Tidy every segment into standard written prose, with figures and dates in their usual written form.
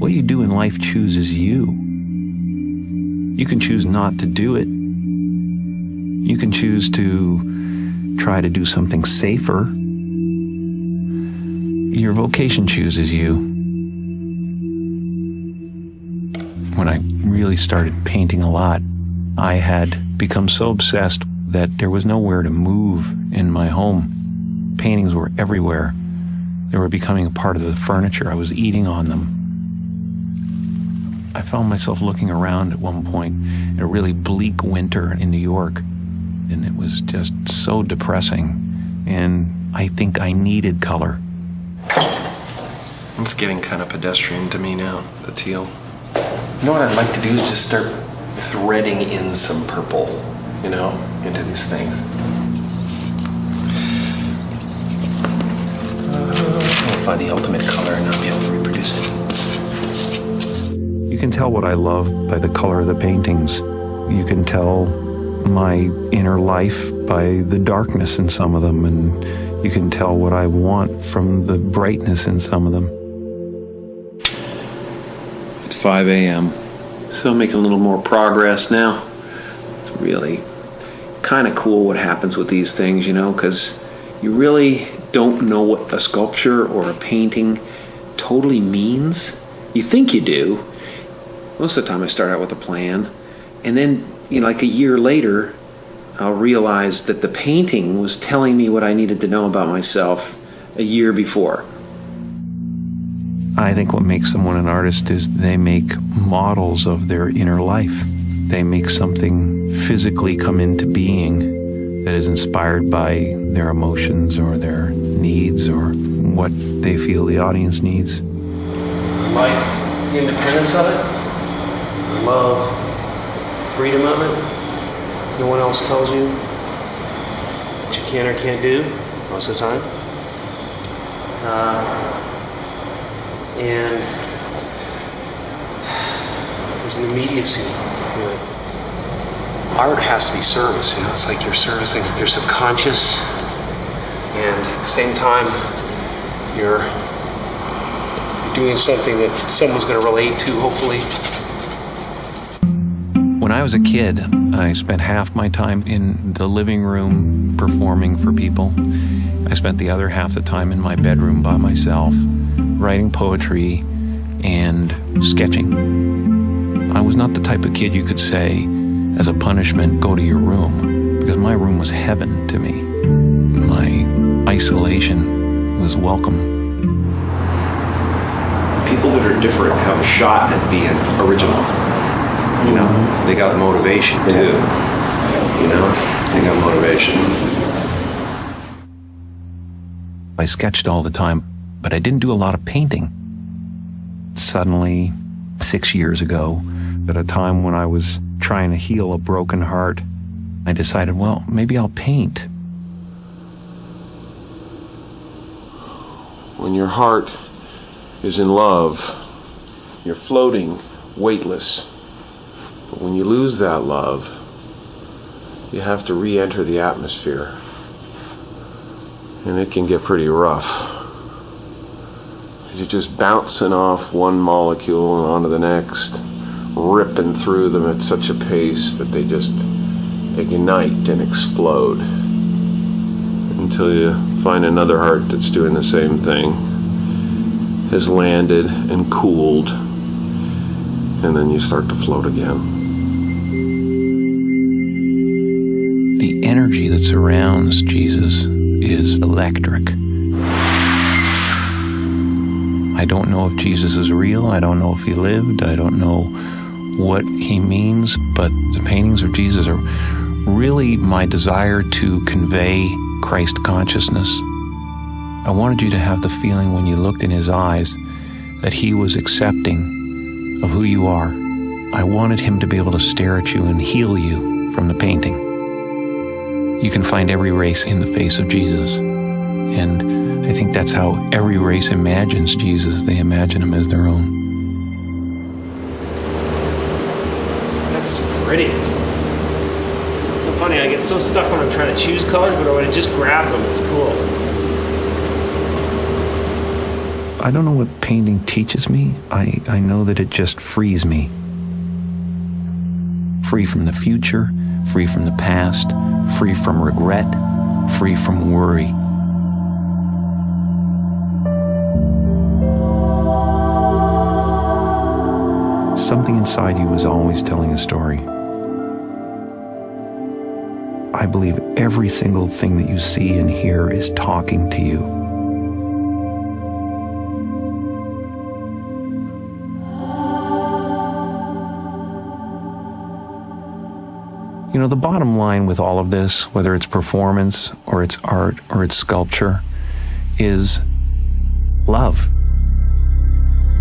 what you do in life chooses you. You can choose not to do it. You can choose to try to do something safer. Your vocation chooses you. When I really started painting a lot, I had become so obsessed that there was nowhere to move in my home. Paintings were everywhere. They were becoming a part of the furniture. I was eating on them. I found myself looking around at one point in a really bleak winter in New York, and it was just so depressing, and I think I needed color. It's getting kind of pedestrian to me now, the teal. You know what I'd like to do is just start threading in some purple, into these things. I'll find the ultimate color and not be able to reproduce it. You can tell what I love by the color of the paintings. You can tell my inner life by the darkness in some of them, and you can tell what I want from the brightness in some of them. It's 5 a.m. So I'm making a little more progress now. It's really kind of cool what happens with these things, because you really don't know what a sculpture or a painting totally means. You think you do. Most of the time I start out with a plan, and then, like a year later, I'll realize that the painting was telling me what I needed to know about myself a year before. I think what makes someone an artist is they make models of their inner life. They make something physically come into being that is inspired by their emotions or their needs or what they feel the audience needs. I like the independence of it. I love freedom of it. No one else tells you what you can or can't do most of the time. And there's an immediacy to it. Art has to be service, it's like you're servicing your subconscious, and at the same time you're doing something that someone's going to relate to, hopefully. When I was a kid, I spent half my time in the living room performing for people. I spent the other half the time in my bedroom by myself, writing poetry and sketching. I was not the type of kid you could say, as a punishment, go to your room, because my room was heaven to me. My isolation was welcome. People that are different have a shot at being original. They got motivation too. They got motivation. I sketched all the time, but I didn't do a lot of painting. Suddenly, 6 years ago, at a time when I was trying to heal a broken heart, I decided, well, maybe I'll paint. When your heart is in love, you're floating, weightless. But when you lose that love, you have to re-enter the atmosphere. And it can get pretty rough. You're just bouncing off one molecule and onto the next, ripping through them at such a pace that they just ignite and explode. Until you find another heart that's doing the same thing, has landed and cooled, and then you start to float again. The energy that surrounds Jesus is electric. I don't know if Jesus is real. I don't know if he lived. I don't know what he means, but the paintings of Jesus are really my desire to convey Christ consciousness. I wanted you to have the feeling when you looked in his eyes that he was accepting of who you are. I wanted him to be able to stare at you and heal you from the painting. You can find every race in the face of Jesus. And I think that's how every race imagines Jesus. They imagine him as their own. That's pretty. So funny, I get so stuck when I'm trying to choose colors, but when I just grab them, it's cool. I don't know what painting teaches me. I know that it just frees me. Free from the future, free from the past, free from regret, free from worry. Something inside you is always telling a story. I believe every single thing that you see and hear is talking to you. You know, the bottom line with all of this, whether it's performance or it's art or it's sculpture, is love.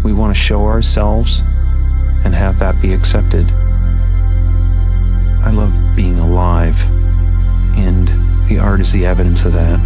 We want to show ourselves and have that be accepted. I love being alive, and the art is the evidence of that.